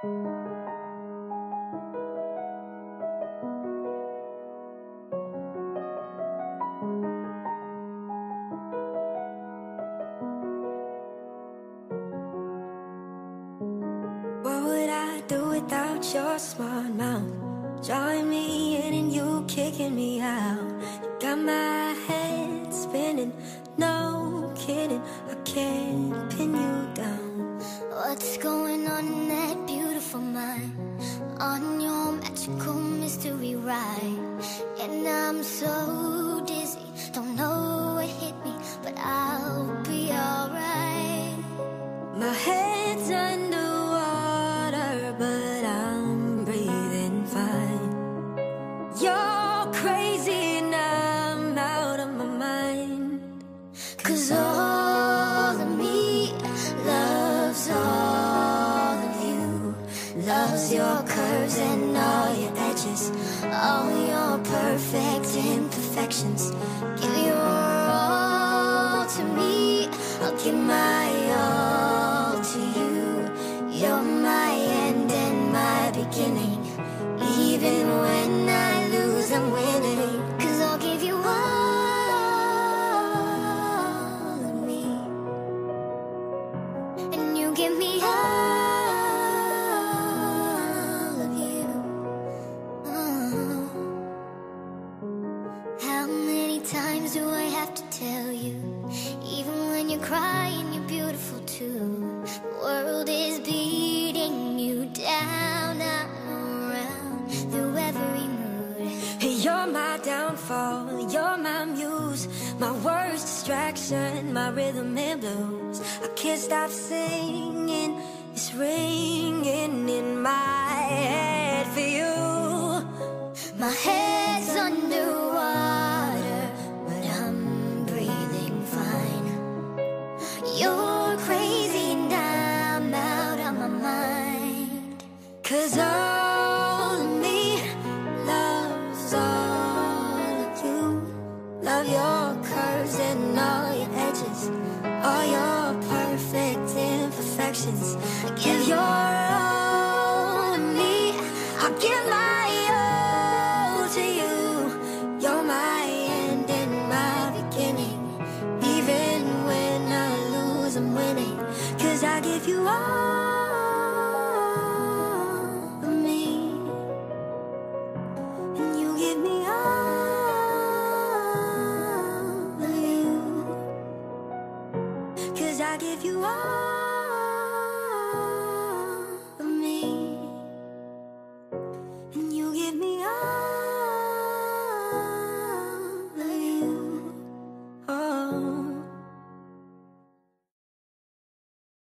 What would I do without your smart mouth? Drawing me in and you kicking me out. You got my head spinning, no kidding, I can't pin you down. What's going on in that beautiful mind? On your magical mystery ride. And I'm so dizzy, don't know what hit me, but I'll be alright. My head's underwater, but I'm breathing fine. You're crazy and I'm out of my mind. 'Cause all of me loves all of you. Loves your curves and all your edges, all your perfect imperfections. Give your all to me, I'll give my all to you. You're my end and my beginning. Even when I lose, I'm winning. 'Cause I'll give you all of me, and you give me all of you. Oh. How many times do I have to tell you? Even when you're crying, you're beautiful too. The world is beating you down, I'm around through every mood. Hey, you're my downfall, you're my muse, my worst distraction, my rhythm and blues. I can't stop singing, it's ringing in my head for you. My head's underwater, but I'm breathing fine. You're crazy and I'm out of my mind. 'Cause all of me loves all of you. Love your curves and all your edges, all your perfect imperfections. Give your all to me, I'll give my all to you. You're my end and my beginning. Even when I lose, I'm winning. 'Cause I give you all